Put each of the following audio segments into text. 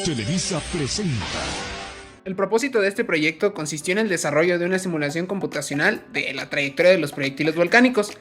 Televisa presenta. El propósito de este proyecto consistió en el desarrollo de una simulación computacional de la trayectoria de los proyectiles volcánicos,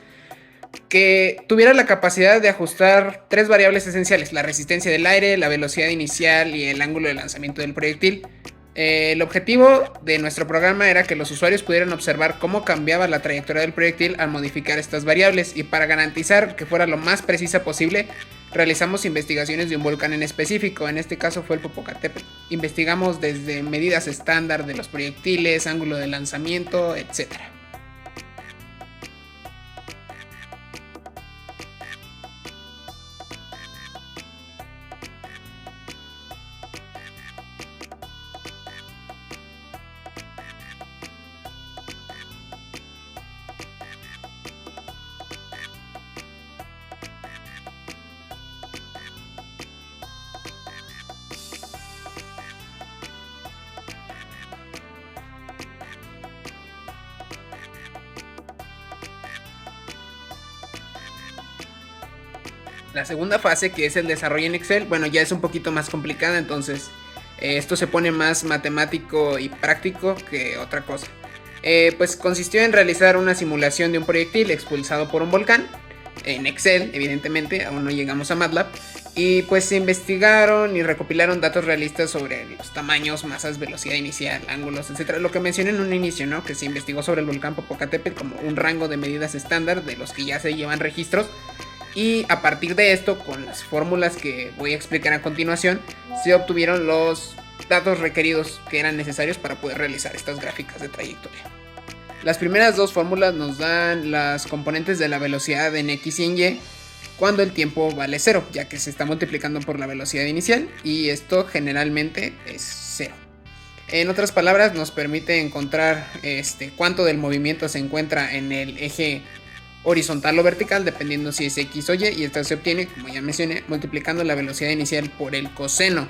que tuviera la capacidad de ajustar tres variables esenciales: la resistencia del aire, la velocidad inicial y el ángulo de lanzamiento del proyectil. El objetivo de nuestro programa era que los usuarios pudieran observar cómo cambiaba la trayectoria del proyectil al modificar estas variables, y para garantizar que fuera lo más precisa posible, realizamos investigaciones de un volcán en específico. En este caso fue el Popocatépetl. Investigamos desde medidas estándar de los proyectiles, ángulo de lanzamiento, etcétera. La segunda fase, que es el desarrollo en Excel, bueno, ya es un poquito más complicada, entonces esto se pone más matemático y práctico que otra cosa. Pues consistió en realizar una simulación de un proyectil expulsado por un volcán en Excel. Evidentemente aún no llegamos a MATLAB, y pues se investigaron y recopilaron datos realistas sobre los tamaños, masas, velocidad inicial, ángulos, etcétera. Lo que mencioné en un inicio, ¿no? Que se investigó sobre el volcán Popocatépetl como un rango de medidas estándar de los que ya se llevan registros. Y a partir de esto, con las fórmulas que voy a explicar a continuación, se obtuvieron los datos requeridos que eran necesarios para poder realizar estas gráficas de trayectoria. Las primeras dos fórmulas nos dan las componentes de la velocidad en X y en Y cuando el tiempo vale 0, ya que se está multiplicando por la velocidad inicial, y esto generalmente es 0. En otras palabras, nos permite encontrar cuánto del movimiento se encuentra en el eje horizontal o vertical, dependiendo si es X o Y, y esto se obtiene, como ya mencioné, multiplicando la velocidad inicial por el coseno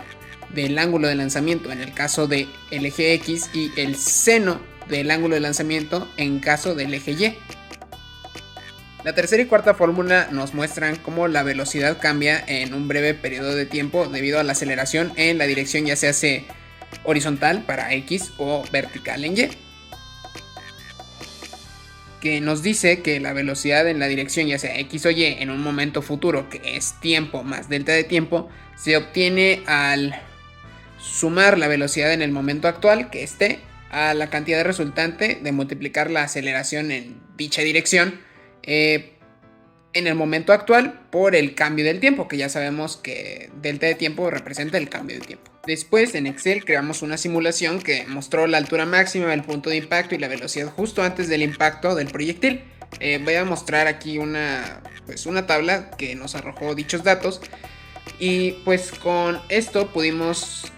del ángulo de lanzamiento en el caso del eje X y el seno del ángulo de lanzamiento en caso del eje Y. La tercera y cuarta fórmula nos muestran cómo la velocidad cambia en un breve periodo de tiempo debido a la aceleración en la dirección, ya sea horizontal para X o vertical en Y, que nos dice que la velocidad en la dirección, ya sea X o Y, en un momento futuro, que es tiempo más delta de tiempo, se obtiene al sumar la velocidad en el momento actual, que es t, a la cantidad resultante de multiplicar la aceleración en dicha dirección en el momento actual por el cambio del tiempo, que ya sabemos que delta de tiempo representa el cambio de tiempo. Después, en Excel creamos una simulación que mostró la altura máxima, el punto de impacto y la velocidad justo antes del impacto del proyectil. Voy a mostrar aquí una tabla que nos arrojó dichos datos, y pues con esto pudimos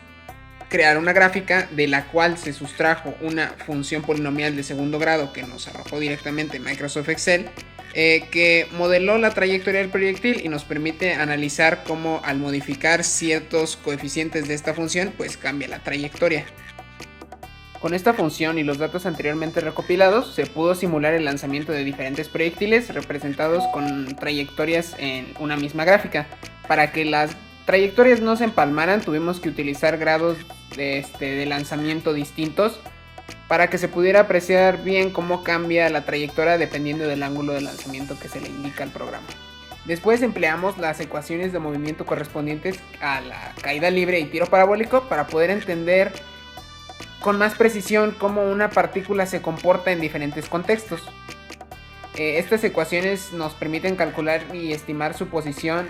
crear una gráfica de la cual se sustrajo una función polinomial de segundo grado que nos arrojó directamente Microsoft Excel, que modeló la trayectoria del proyectil y nos permite analizar cómo al modificar ciertos coeficientes de esta función pues cambia la trayectoria. Con esta función y los datos anteriormente recopilados, se pudo simular el lanzamiento de diferentes proyectiles representados con trayectorias en una misma gráfica. Para que las trayectorias no se empalmaran, tuvimos que utilizar grados de lanzamiento distintos para que se pudiera apreciar bien cómo cambia la trayectoria dependiendo del ángulo de lanzamiento que se le indica al programa. Después empleamos las ecuaciones de movimiento correspondientes a la caída libre y tiro parabólico para poder entender con más precisión cómo una partícula se comporta en diferentes contextos. Estas ecuaciones nos permiten calcular y estimar su posición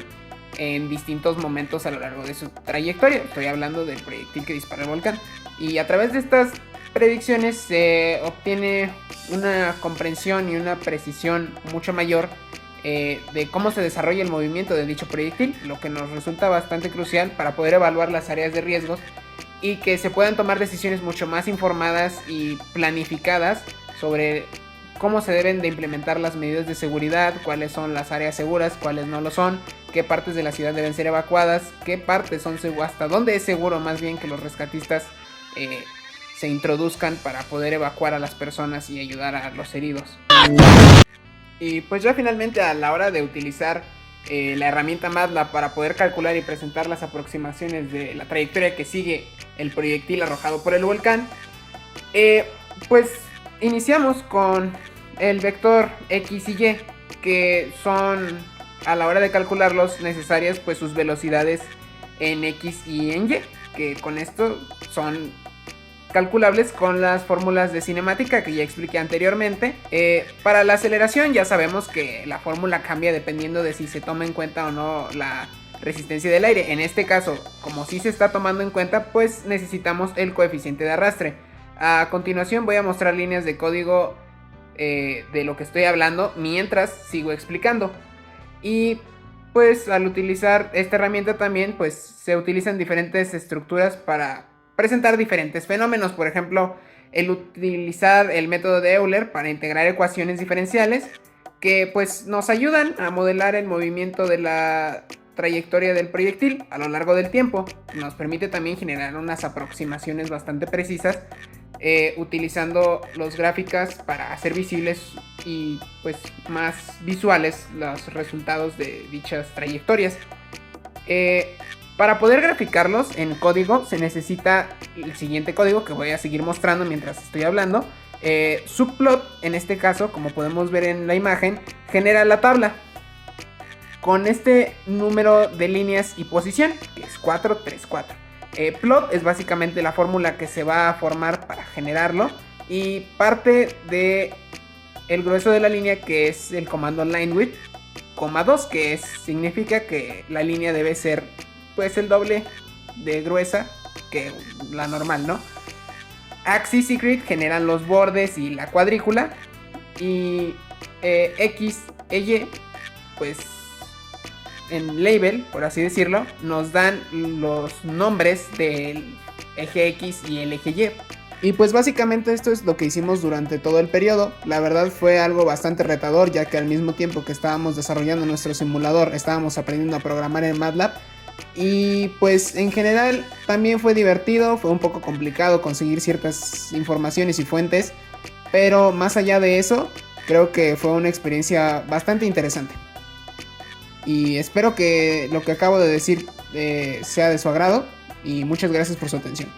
en distintos momentos a lo largo de su trayectoria. Estoy hablando del proyectil que dispara el volcán, y a través de estas predicciones se obtiene una comprensión y una precisión mucho mayor de cómo se desarrolla el movimiento de dicho proyectil, lo que nos resulta bastante crucial para poder evaluar las áreas de riesgos y que se puedan tomar decisiones mucho más informadas y planificadas sobre cómo se deben de implementar las medidas de seguridad, cuáles son las áreas seguras, cuáles no lo son, qué partes de la ciudad deben ser evacuadas, qué partes son seguras, hasta dónde es seguro más bien que los rescatistas se introduzcan para poder evacuar a las personas y ayudar a los heridos. Y pues ya finalmente, a la hora de utilizar la herramienta MATLAB para poder calcular y presentar las aproximaciones de la trayectoria que sigue el proyectil arrojado por el volcán, pues iniciamos con el vector X y Y, que son, a la hora de calcularlos, necesarias pues sus velocidades en X y en Y, que con esto son calculables con las fórmulas de cinemática que ya expliqué anteriormente. Para la aceleración ya sabemos que la fórmula cambia dependiendo de si se toma en cuenta o no la resistencia del aire. En este caso, como sí se está tomando en cuenta, pues necesitamos el coeficiente de arrastre. A continuación voy a mostrar líneas de código de lo que estoy hablando mientras sigo explicando. Y pues al utilizar esta herramienta también pues se utilizan diferentes estructuras para presentar diferentes fenómenos. Por ejemplo, el utilizar el método de Euler para integrar ecuaciones diferenciales que pues nos ayudan a modelar el movimiento de la trayectoria del proyectil a lo largo del tiempo. Nos permite también generar unas aproximaciones bastante precisas utilizando los gráficas para hacer visibles y pues más visuales los resultados de dichas trayectorias. Para poder graficarlos en código se necesita el siguiente código que voy a seguir mostrando mientras estoy hablando. Subplot, en este caso, como podemos ver en la imagen, genera la tabla con este número de líneas y posición, que es 434. Plot es básicamente la fórmula que se va a formar para generarlo, y parte de el grueso de la línea, que es el comando linewidth, 2, que significa que la línea debe ser pues el doble de gruesa que la normal, ¿no? Axis y grid generan los bordes y la cuadrícula, y X e Y pues en label, por así decirlo, nos dan los nombres del eje X y el eje Y. Y pues básicamente esto es lo que hicimos durante todo el periodo. La verdad fue algo bastante retador, ya que al mismo tiempo que estábamos desarrollando nuestro simulador, estábamos aprendiendo a programar en MATLAB. Y pues en general también fue divertido, fue un poco complicado conseguir ciertas informaciones y fuentes, pero más allá de eso, creo que fue una experiencia bastante interesante. Y espero que lo que acabo de decir sea de su agrado, y muchas gracias por su atención.